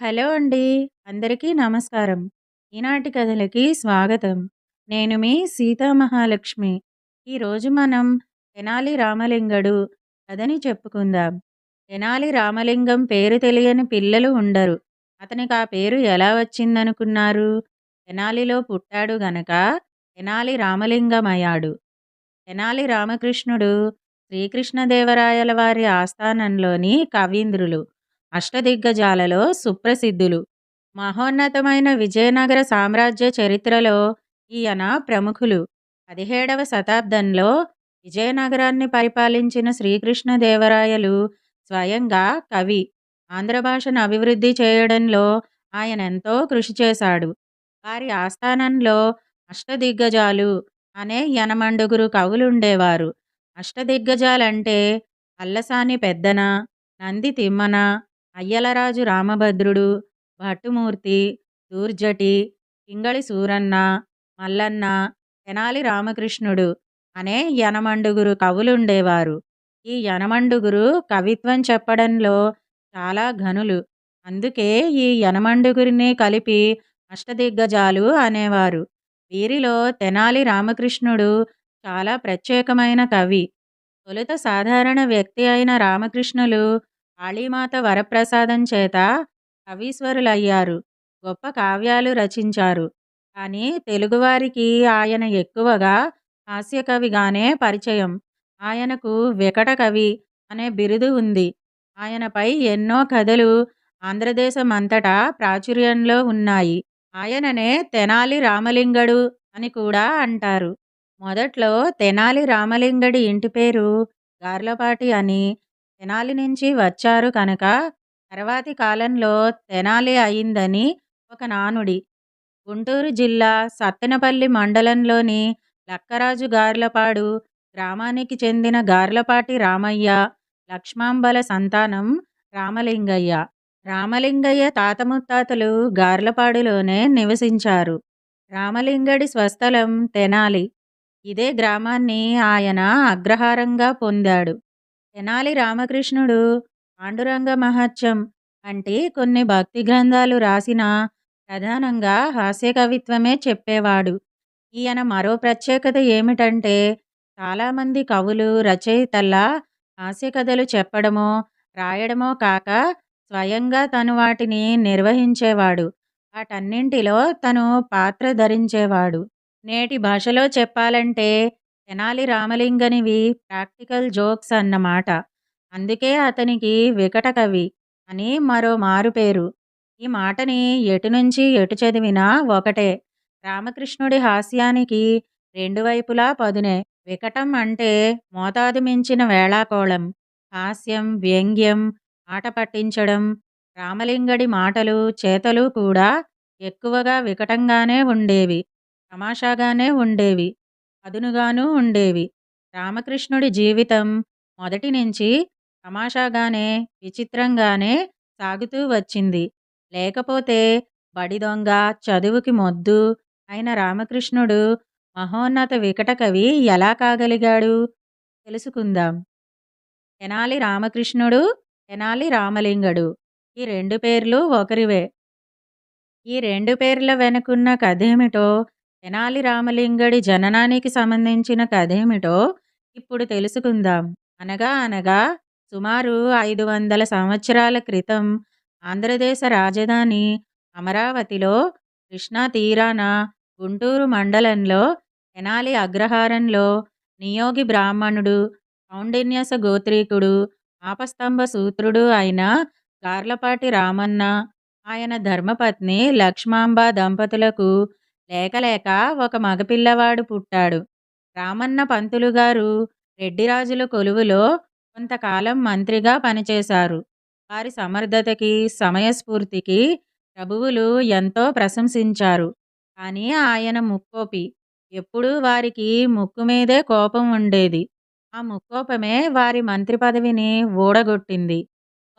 Hello అండి. అందరికీ నమస్కారం. ఈనాటి కథలకి స్వాగతం. నేను మీ సీతామహాలక్ష్మి. ఈరోజు మనం తెనాలి రామలింగడు కథని చెప్పుకుందాం. తెనాలి రామలింగం పేరు తెలియని పిల్లలు ఉండరు. అతనికి ఆ పేరు ఎలా వచ్చిందనుకున్నారు? తెనాలిలో పుట్టాడు గనక తెనాలి రామలింగమయ్యాడు. తెనాలి రామకృష్ణుడు శ్రీకృష్ణదేవరాయల వారి ఆస్థానంలోని కవీంద్రులు. అష్టదిగ్గజాలలో సుప్రసిద్ధులు. మహోన్నతమైన విజయనగర సామ్రాజ్య చరిత్రలో ఈయన ప్రముఖులు. 17వ శతాబ్దంలో విజయనగరాన్ని పరిపాలించిన శ్రీకృష్ణదేవరాయలు స్వయంగా కవి. ఆంధ్ర భాషను అభివృద్ధి చేయడంలో ఆయనెంతో కృషి చేశాడు. వారి ఆస్థానంలో అష్టదిగ్గజాలు అనే యనమండుగురు కవులుండేవారు. అష్టదిగ్గజాలంటే అల్లసాని పెద్దన, నంది తిమ్మన, అయ్యలరాజు రామభద్రుడు, భట్టుమూర్తి, దూర్జటి, పింగళి సూరన్న, మల్లన్న, తెనాలి రామకృష్ణుడు అనే యనమండుగురు కవులుండేవారు. ఈ యనమండుగురు కవిత్వం చెప్పడంలో చాలా ఘనులు. అందుకే ఈ యనమండుగురిని కలిపి అష్టదిగ్గజాలు అనేవారు. వీరిలో తెనాలి రామకృష్ణుడు చాలా ప్రత్యేకమైన కవి. తొలుత సాధారణ వ్యక్తి అయిన రామకృష్ణులు కాళీమాత వరప్రసాదం చేత కవీశ్వరులయ్యారు. గొప్ప కావ్యాలు రచించారు. కానీ తెలుగువారికి ఆయన ఎక్కువగా హాస్యకవిగానే పరిచయం. ఆయనకు వికట కవి అనే బిరుదు ఉంది. ఆయనపై ఎన్నో కథలు ఆంధ్రదేశమంతటా ప్రాచుర్యంలో ఉన్నాయి. ఆయననే తెనాలి రామలింగడు అని కూడా అంటారు. మొదట్లో తెనాలి రామలింగడి ఇంటి పేరు గార్లపాటి అని, తెనాలి నుంచి వచ్చారు కనుక తర్వాతి కాలంలో తెనాలి అయిందని ఒక నానుడి. గుంటూరు జిల్లా సత్తెనపల్లి మండలంలోని లక్కరాజు గార్లపాడు గ్రామానికి చెందిన గార్లపాటి రామయ్య, లక్ష్మాంబల సంతానం రామలింగయ్య. రామలింగయ్య తాత ముత్తాతలు గార్లపాడులోనే నివసించారు. రామలింగడి స్వస్థలం తెనాలి. ఇదే గ్రామాన్ని ఆయన అగ్రహారంగా పొందాడు. తెనాలి రామకృష్ణుడు పాండురంగ మహత్యం వంటి కొన్ని భక్తి గ్రంథాలు రాసినా ప్రధానంగా హాస్య కవిత్వమే చెప్పేవాడు. ఈయన మరో ప్రత్యేకత ఏమిటంటే చాలామంది కవులు, రచయితల్లా హాస్య కథలు చెప్పడమో, రాయడమో కాక స్వయంగా తను వాటిని నిర్వహించేవాడు. వాటన్నింటిలో తను పాత్ర ధరించేవాడు. నేటి భాషలో చెప్పాలంటే తెనాలి రామలింగనివి ప్రాక్టికల్ జోక్స్ అన్నమాట. అందుకే అతనికి వికట కవి అని మరో మారుపేరు. ఈ మాటని ఎటు నుంచి ఎటు చదివినా ఒకటే. రామకృష్ణుడి హాస్యానికి రెండు వైపులా పదునే. వికటం అంటే మోతాదు మించిన వేళాకోళం. హాస్యం, వ్యంగ్యం, ఆట పట్టించడం. రామలింగడి మాటలు, చేతలు కూడా ఎక్కువగా వికటంగానే ఉండేవి. తమాషాగానే ఉండేవి. పదునుగానూ ఉండేవి. రామకృష్ణుడి జీవితం మొదటి నుంచి తమాషాగానే, విచిత్రంగానే సాగుతూ వచ్చింది. లేకపోతే బడి దొంగ, చదువుకి మొద్దు అయిన రామకృష్ణుడు మహోన్నత వికట కవి ఎలా కాగలిగాడు? తెలుసుకుందాం. తెనాలి రామకృష్ణుడు, తెనాలి రామలింగడు ఈ రెండు పేర్లు ఒకరివే. ఈ రెండు పేర్ల వెనుకున్న కథేమిటో, తెనాలి రామలింగడి జననానికి సంబంధించిన కథేమిటో ఇప్పుడు తెలుసుకుందాం. అనగా అనగా సుమారు 500 సంవత్సరాల క్రితం ఆంధ్రదేశ రాజధాని అమరావతిలో కృష్ణా తీరాన గుంటూరు మండలంలో తెనాలి అగ్రహారంలో నియోగి బ్రాహ్మణుడు, కౌండిన్యస గోత్రీకుడు, ఆపస్తంభ సూత్రుడు అయిన గార్లపాటి రామన్న, ఆయన ధర్మపత్ని లక్ష్మాంబ దంపతులకు లేకలేక ఒక మగపిల్లవాడు పుట్టాడు. రామన్న పంతులు గారు రెడ్డిరాజుల కొలువులో కొంతకాలం మంత్రిగా పనిచేశారు. వారి సమర్థతకి, సమయస్ఫూర్తికి ప్రభువులు ఎంతో ప్రశంసించారు. కానీ ఆయన ముక్కోపి. ఎప్పుడూ వారికి ముక్కు మీదే కోపం ఉండేది. ఆ ముక్కోపమే వారి మంత్రి పదవిని ఊడగొట్టింది.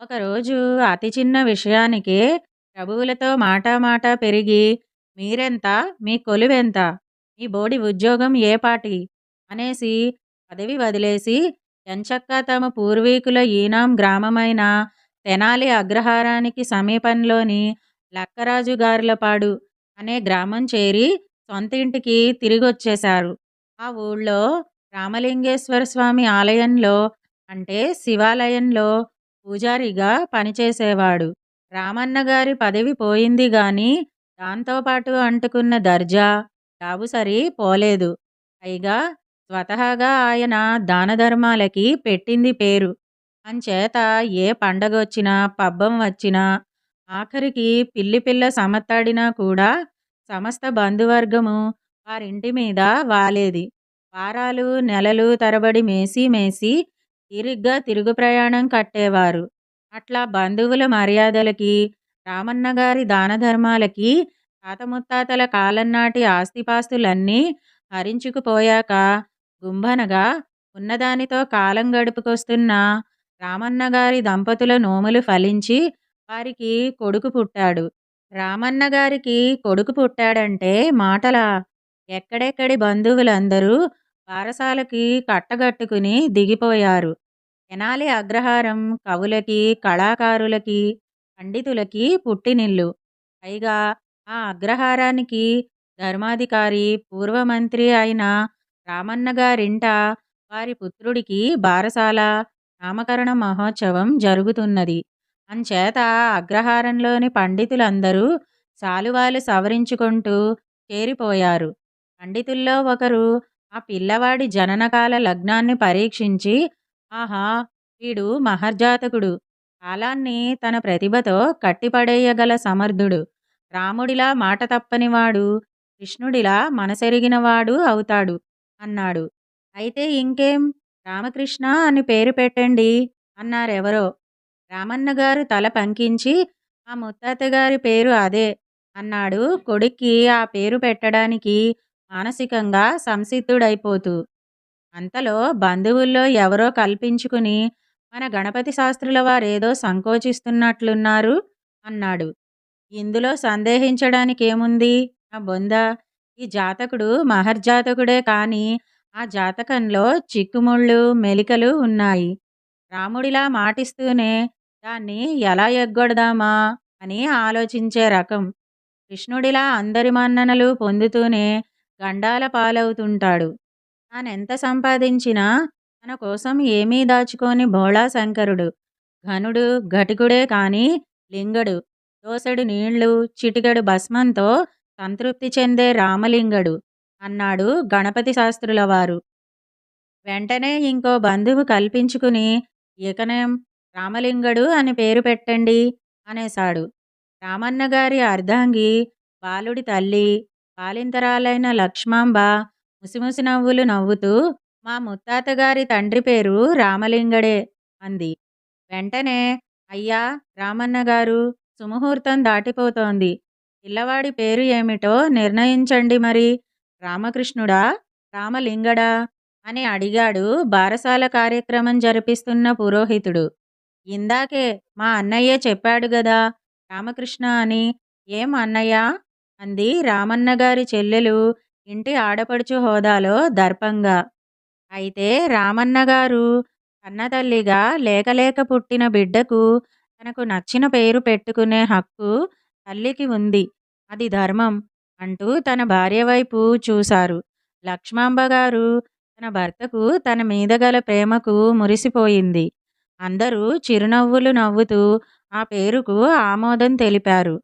ఒకరోజు అతి చిన్న విషయానికే ప్రభువులతో మాటామాటా పెరిగి, మీరెంత, మీ కొలువెంత, మీ బోడి ఉద్యోగం ఏ పాటి అనేసి పదవి వదిలేసి ఎంచక్కా తమ పూర్వీకుల ఈనాం గ్రామమైన తెనాలి అగ్రహారానికి సమీపంలోని లక్కరాజుగార్లపాడు అనే గ్రామం చేరి సొంతింటికి తిరిగొచ్చేశారు. ఆ ఊళ్ళో రామలింగేశ్వర స్వామి ఆలయంలో అంటే శివాలయంలో పూజారిగా పనిచేసేవాడు. రామన్న గారి పదవి పోయింది గాని దాంతోపాటు అంటుకున్న దర్జా, డాబుసరి పోలేదు. పైగా స్వతహాగా ఆయన దానధర్మాలకి పెట్టింది పేరు. అంచేత ఏ పండగొచ్చినా, పబ్బం వచ్చినా, ఆఖరికి పిల్లి పిల్ల సమత్తాడినా కూడా సమస్త బంధువర్గము వారింటి మీద వాలేది. వారాలు, నెలలు తరబడి మేసి మేసి తీరిగ్గా తిరుగు ప్రయాణం కట్టేవారు. అట్లా బంధువుల మర్యాదలకి, రామన్నగారి దానధర్మాలకి తాత ముత్తాతల కాలం నాటి ఆస్తిపాస్తులన్నీ హరించుకుపోయాక గుంభనగా ఉన్నదానితో కాలం గడుపుకొస్తున్న రామన్నగారి దంపతుల నోములు ఫలించి వారికి కొడుకు పుట్టాడు. రామన్నగారికి కొడుకు పుట్టాడంటే మాటలా? ఎక్కడెక్కడి బంధువులందరూ బారసాలకి కట్టగట్టుకుని దిగిపోయారు. తెనాలి అగ్రహారం కవులకి, కళాకారులకి, పండితులకి పుట్టినిల్లు. పైగా ఆ అగ్రహారానికి ధర్మాధికారి, పూర్వమంత్రి అయిన రామన్నగారింట వారి పుత్రుడికి బారసాల, నామకరణ మహోత్సవం జరుగుతున్నది. అంచేత అగ్రహారంలోని పండితులందరూ శాలువాలు సవరించుకుంటూ చేరిపోయారు. పండితుల్లో ఒకరు ఆ పిల్లవాడి జననకాల లగ్నాన్ని పరీక్షించి, ఆహా! వీడు మహర్జాతకుడు. కాలాన్ని తన ప్రతిభతో కట్టిపడేయగల సమర్థుడు. రాముడిలా మాట తప్పనివాడు, కృష్ణుడిలా మనసెరిగినవాడు అవుతాడు అన్నాడు. అయితే ఇంకేం, రామకృష్ణ అని పేరు పెట్టండి అన్నారెవరో. రామన్నగారు తల పంకించి, మా ముత్తాతగారి పేరు అదే అన్నాడు కొడుక్కి ఆ పేరు పెట్టడానికి మానసికంగా సంసిద్ధుడైపోతూ. అంతలో బంధువుల్లో ఎవరో కల్పించుకుని, మన గణపతి శాస్త్రుల వారేదో సంకోచిస్తున్నట్లున్నారు అన్నాడు. ఇందులో సందేహించడానికేముంది నా బొంద? ఈ జాతకుడు మహర్జాతకుడే కాని ఆ జాతకంలో చిక్కుముళ్ళు, మెలికలు ఉన్నాయి. రాముడిలా మాటిస్తూనే దాన్ని ఎలా ఎగ్గొడదామా అని ఆలోచించే రకం. కృష్ణుడిలా అందరి మన్ననలు పొందుతూనే గండాల పాలవుతుంటాడు. తానెంత సంపాదించినా తన కోసం ఏమీ దాచుకోని భోళాశంకరుడు. ఘనుడు, ఘటికుడే కాని లింగడు. దోసెడు నీళ్లు, చిటికెడు భస్మంతో సంతృప్తి చెందే రామలింగడు అన్నాడు గణపతి శాస్త్రుల వారు. వెంటనే ఇంకో బంధువు కల్పించుకుని, ఇకనేం రామలింగడు అని పేరు పెట్టండి అనేశాడు. రామన్నగారి అర్ధాంగి, బాలుడి తల్లి, బాలింతరాలైన లక్ష్మాంబ ముసిముసి నవ్వులు నవ్వుతూ, మా ముత్తాతగారి తండ్రి పేరు రామలింగడే అంది. వెంటనే, అయ్యా రామన్నగారు, సుముహూర్తం దాటిపోతోంది. పిల్లవాడి పేరు ఏమిటో నిర్ణయించండి మరి. రామకృష్ణుడా, రామలింగడా అని అడిగాడు బారసాల కార్యక్రమం జరిపిస్తున్న పురోహితుడు. ఇందాకే మా అన్నయ్య చెప్పాడు గదా రామకృష్ణ అని. ఏం అన్నయ్య అంది రామన్నగారి చెల్లెలు ఇంటి ఆడపడుచు హోదాలో దర్పంగా. అయితే రామన్నగారు కన్నతల్లిగా లేకలేక పుట్టిన బిడ్డకు తనకు నచ్చిన పేరు పెట్టుకునే హక్కు తల్లికి ఉంది. అది ధర్మం అంటూ తన భార్య వైపు చూశారు. లక్ష్మాంబగారు తన భర్తకు తన మీద గల ప్రేమకు మురిసిపోయింది. అందరూ చిరునవ్వులు నవ్వుతూ ఆ పేరుకు ఆమోదం తెలిపారు.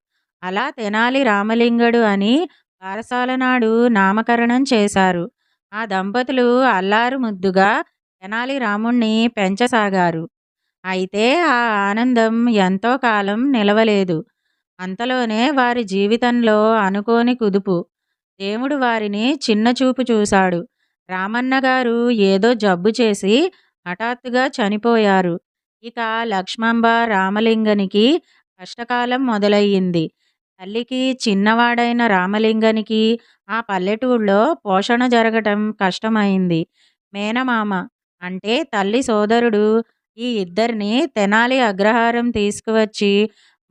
అలా తెనాలి రామలింగడు అని బారసాల నాడు నామకరణం చేశారు. ఆ దంపతులు అల్లారు ముద్దుగా తెనాలి రాముణ్ణి పెంచసాగారు. అయితే ఆ ఆనందం ఎంతో కాలం నిలవలేదు. అంతలోనే వారి జీవితంలో అనుకోని కుదుపు. దేవుడు వారిని చిన్నచూపు చూశాడు. రామన్నగారు ఏదో జబ్బు చేసి హఠాత్తుగా చనిపోయారు. ఇక లక్ష్మాంబ రామలింగనికి కష్టకాలం మొదలయ్యింది. తల్లికి చిన్నవాడైన రామలింగనికి ఆ పల్లెటూళ్ళలో పోషణ జరగటం కష్టమైంది. మేనమామ అంటే తల్లి సోదరుడు ఈ ఇద్దరిని తెనాలి అగ్రహారం తీసుకువచ్చి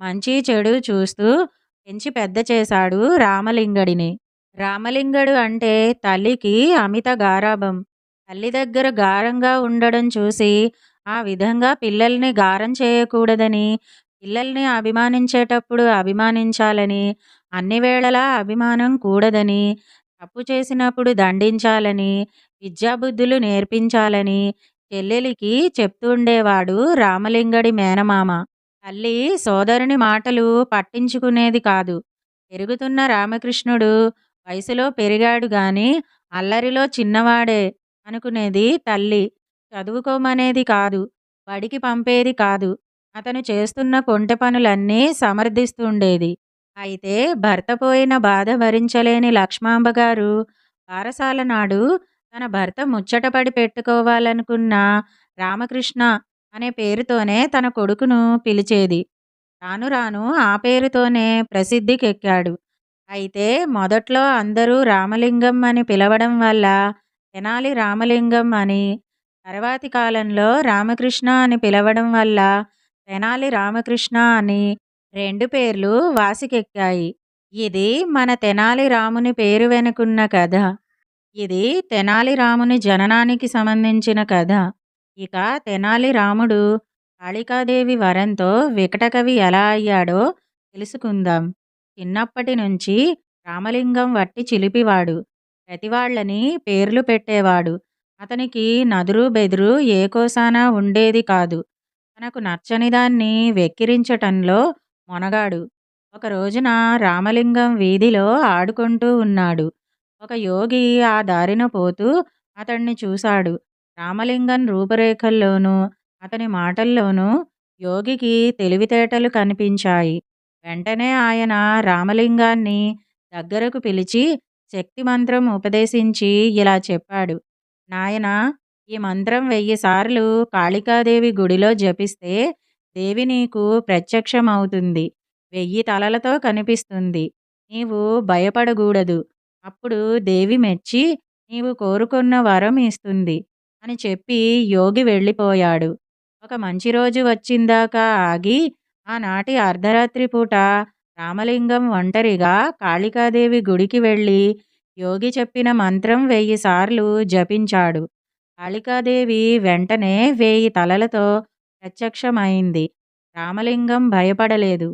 మంచి చెడు చూస్తూ పెంచి పెద్ద చేశాడు రామలింగడిని. రామలింగడు అంటే తల్లికి అమిత గారాబం. తల్లి దగ్గర గారంగా ఉండడం చూసి ఆ విధంగా పిల్లల్ని గారం చేయకూడదని, పిల్లల్ని అభిమానించేటప్పుడు అభిమానించాలని, అన్ని వేళలా అభిమానం కూడదని, తప్పు చేసినప్పుడు దండించాలని, విద్యాబుద్ధులు నేర్పించాలని చెల్లెలికి చెప్తుండేవాడు రామలింగడి మేనమామ. తల్లి సోదరుని మాటలు పట్టించుకునేది కాదు. పెరుగుతున్న రామకృష్ణుడు వయసులో పెరిగాడు గాని అల్లరిలో చిన్నవాడే అనుకునేది తల్లి. చదువుకోమనేది కాదు. బడికి పంపేది కాదు. అతను చేస్తున్న కొంటె పనులన్నీ సమర్థిస్తుండేది. అయితే భర్త పోయిన బాధ భరించలేని లక్ష్మాంబ గారు బారసాల నాడు తన భర్త ముచ్చటపడి పెట్టుకోవాలనుకున్న రామకృష్ణ అనే పేరుతోనే తన కొడుకును పిలిచేది. రాను రాను ఆ పేరుతోనే ప్రసిద్ధికెక్కాడు. అయితే మొదట్లో అందరూ రామలింగం అని పిలవడం వల్ల తెనాలి రామలింగం అని, తర్వాతి కాలంలో రామకృష్ణ అని పిలవడం వల్ల తెనాలి రామకృష్ణ అని 2 పేర్లు వాసికెక్కాయి. ఇది మన తెనాలి రాముని పేరు వెనుకున్న కథ. ఇది తెనాలి రాముని జననానికి సంబంధించిన కథ. ఇక తెనాలి రాముడు కాళికాదేవి వరంతో వికటకవి ఎలా అయ్యాడో తెలుసుకుందాం. చిన్నప్పటి నుంచి రామలింగం వట్టి చిలిపివాడు. ప్రతివాళ్ళని పేర్లు పెట్టేవాడు. అతనికి నదురు బెదురు ఏ కోసానా ఉండేది కాదు. తనకు నచ్చని దాన్ని వెక్కిరించటంలో మొనగాడు. ఒక రోజున రామలింగం వీధిలో ఆడుకుంటూ ఉన్నాడు. ఒక యోగి ఆ దారిన పోతూ అతన్ని చూశాడు. రామలింగం రూపురేఖల్లోనూ, అతని మాటల్లోనూ యోగికి తెలివితేటలు కనిపించాయి. వెంటనే ఆయన రామలింగాన్ని దగ్గరకు పిలిచి శక్తి మంత్రం ఉపదేశించి ఇలా చెప్పాడు. నాయనా, ఈ మంత్రం 1000 సార్లు కాళికాదేవి గుడిలో జపిస్తే దేవి నీకు ప్రత్యక్షమవుతుంది. 1000 తలలతో కనిపిస్తుంది. నీవు భయపడగూడదు. అప్పుడు దేవి మెచ్చి నీవు కోరుకున్న వరం ఇస్తుంది అని చెప్పి యోగి వెళ్ళిపోయాడు. ఒక మంచి రోజు వచ్చిందాకా ఆగి ఆనాటి అర్ధరాత్రి పూట రామలింగం ఒంటరిగా కాళికాదేవి గుడికి వెళ్ళి యోగి చెప్పిన మంత్రం 1000 సార్లు జపించాడు. కాళికాదేవి వెంటనే 1000 తలలతో ప్రత్యక్షమైంది. రామలింగం భయపడలేదు.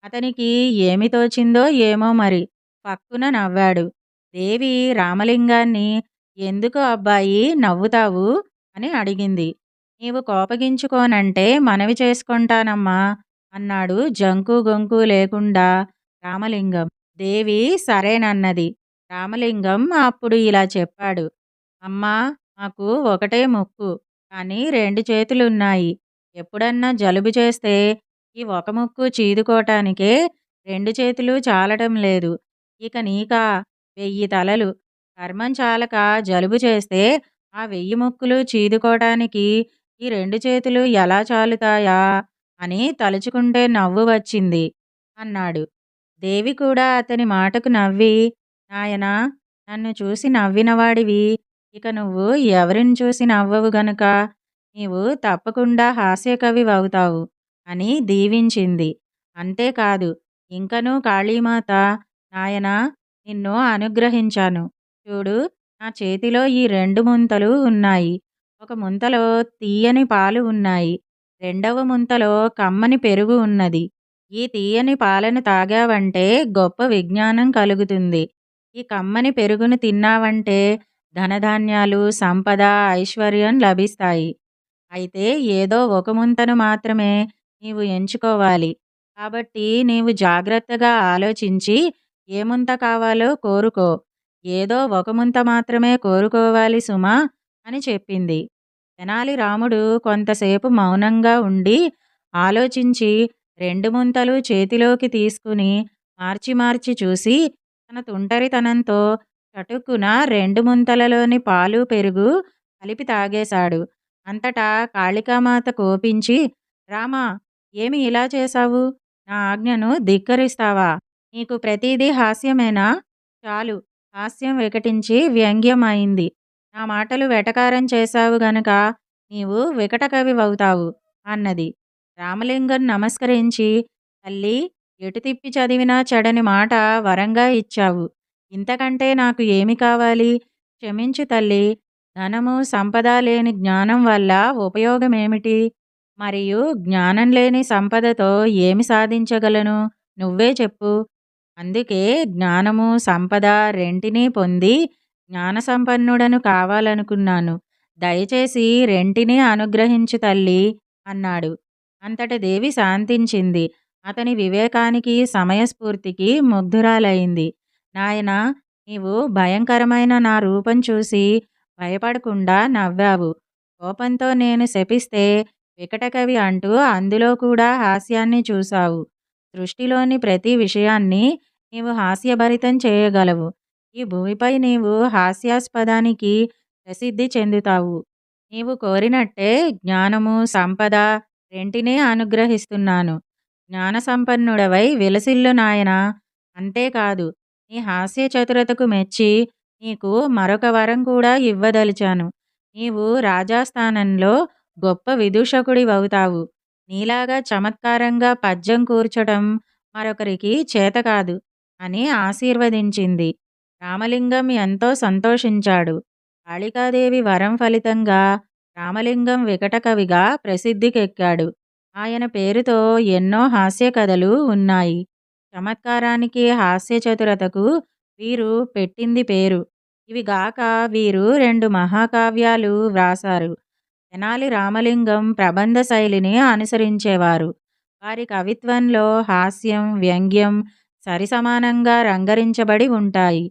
అతనికి ఏమి తోచిందో ఏమో మరి ఫక్కున నవ్వాడు. దేవి రామలింగాన్ని ఎందుకు అబ్బాయి నవ్వుతావు అని అడిగింది. నీవు కోపగించుకోనంటే మనవి చేసుకుంటానమ్మా అన్నాడు జంకు గొంకు లేకుండా రామలింగం. దేవి సరేనన్నది. రామలింగం అప్పుడు ఇలా చెప్పాడు. అమ్మా, మాకు ఒకటే ముక్కు, కానీ 2 చేతులున్నాయి. ఎప్పుడన్నా జలుబు చేస్తే ఈ ఒక ముక్కు చీదుకోటానికే 2 చేతులు చాలటం లేదు. ఇక నీకా 1000 తలలు. కర్మం చాలక జలుబు చేస్తే ఆ 1000 ముక్కులు చీదుకోటానికి ఈ 2 చేతులు ఎలా చాలుతాయా అని తలుచుకుంటే నవ్వు వచ్చింది అన్నాడు. దేవి కూడా అతని మాటకు నవ్వి, నాయనా, నన్ను చూసి నవ్వినవాడివి, ఇక నువ్వు ఎవరిని చూసి నవ్వవు గనుక నీవు తప్పకుండా హాస్యకవివవుతావు అని దీవించింది. అంతేకాదు, ఇంకనూ కాళీమాత, నాయనా, నిన్ను అనుగ్రహించాను. చూడు, నా చేతిలో ఈ 2 ముంతలు ఉన్నాయి. ఒక ముంతలో తీయని పాలు ఉన్నాయి. రెండవ ముంతలో కమ్మని పెరుగు ఉన్నది. ఈ తీయని పాలను తాగావంటే గొప్ప విజ్ఞానం కలుగుతుంది. ఈ కమ్మని పెరుగును తిన్నావంటే ధనధాన్యాలు, సంపద, ఐశ్వర్యం లభిస్తాయి. అయితే ఏదో ఒక ముంతను మాత్రమే నీవు ఎంచుకోవాలి. కాబట్టి నీవు జాగ్రత్తగా ఆలోచించి ఏ ముంత కావాలో కోరుకో. ఏదో ఒక ముంత మాత్రమే కోరుకోవాలి సుమా అని చెప్పింది. తెనాలి రాముడు కొంతసేపు మౌనంగా ఉండి ఆలోచించి 2 ముంతలు చేతిలోకి తీసుకుని మార్చి మార్చి చూసి తన తుంటరితనంతో చటుక్కున 2 ముంతలలోని పాలు పెరుగు కలిపి తాగేశాడు. అంతటా కాళికామాత కోపించి, రామా, ఏమి ఇలా చేశావు? నా ఆజ్ఞను ధిక్కరిస్తావా? నీకు ప్రతిదీ హాస్యమేనా? చాలు, హాస్యం వికటించి వ్యంగ్యం అయింది. నా మాటలు వెటకారం చేశావు గనుక నీవు వికటకవివవుతావు అన్నది. రామలింగం నమస్కరించి, తల్లి, ఎటు తిప్పి చదివినా చెడని మాట వరంగా ఇచ్చావు. ఇంతకంటే నాకు ఏమి కావాలి? క్షమించు తల్లి. ధనము, సంపద లేని జ్ఞానం వల్ల ఉపయోగమేమిటి? మరియు జ్ఞానం లేని సంపదతో ఏమి సాధించగలను? నువ్వే చెప్పు. అందుకే జ్ఞానము, సంపద రెంటినీ పొంది జ్ఞానసంపన్నుడను కావాలనుకున్నాను. దయచేసి రెంటినీ అనుగ్రహించు తల్లీ అన్నాడు. అంతట దేవి శాంతించింది. అతని వివేకానికి, సమయస్ఫూర్తికి ముగ్ధురాలయింది. నాయనా! నీవు భయంకరమైన నా రూపం చూసి భయపడకుండా నవ్వావు. కోపంతో నేను శపిస్తే వికటకవి అంటూ అందులో కూడా హాస్యాన్ని చూశావు. సృష్టిలోని ప్రతి విషయాన్ని నీవు హాస్యభరితం చేయగలవు. ఈ భూమిపై నీవు హాస్యాస్పదానికి ప్రసిద్ధి చెందుతావు. నీవు కోరినట్టే జ్ఞానము, సంపద రెంటినీ అనుగ్రహిస్తున్నాను. జ్ఞానసంపన్నుడవై విలసిల్లు నాయనా! అంతేకాదు, నీ హాస్య చతురతకు మెచ్చి నీకు మరొక వరం కూడా ఇవ్వదలిచాను. నీవు రాజాస్థానంలో గొప్ప విదూషకుడివవుతావు. నీలాగా చమత్కారంగా పద్యం కూర్చటం మరొకరికి చేతకాదు అని ఆశీర్వదించింది. రామలింగం ఎంతో సంతోషించాడు. కాళికాదేవి వరం ఫలితంగా రామలింగం వికటకవిగా ప్రసిద్ధికెక్కాడు. ఆయన పేరుతో ఎన్నో హాస్య కథలు ఉన్నాయి. చమత్కారానికి, హాస్య చతురతకు వీరు పెట్టింది పేరు. ఇవి గాక వీరు 2 మహాకావ్యాలు వ్రాసారు. తెనాలి రామలింగం ప్రబంధ శైలిని అనుసరించేవారు. వారి కవిత్వంలో హాస్యం, వ్యంగ్యం సరిసమానంగా రంగరించబడి ఉంటాయి.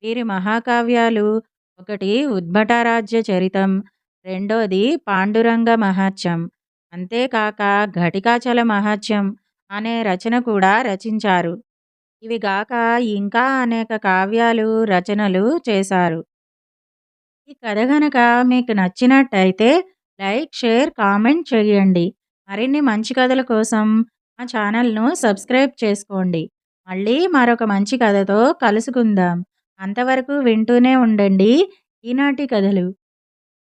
వీరి మహాకావ్యాలు ఒకటి ఉద్భటరాజ్య చరితం, రెండోది పాండురంగ మహాత్యం. అంతేకాక ఘటికాచల మహాత్యం అనే రచన కూడా రచించారు. ఇవి గాక ఇంకా అనేక కావ్యాలు, రచనలు చేశారు. ఈ కథ గనక మీకు నచ్చినట్టయితే లైక్, షేర్, కామెంట్ చేయండి. మరిన్ని మంచి కథల కోసం మా ఛానల్‌ను సబ్స్క్రైబ్ చేసుకోండి. మళ్ళీ మరొక మంచి కథతో కలుసుకుందాం. అంతవరకు వింటూనే ఉండండి ఈనాటి కథలు.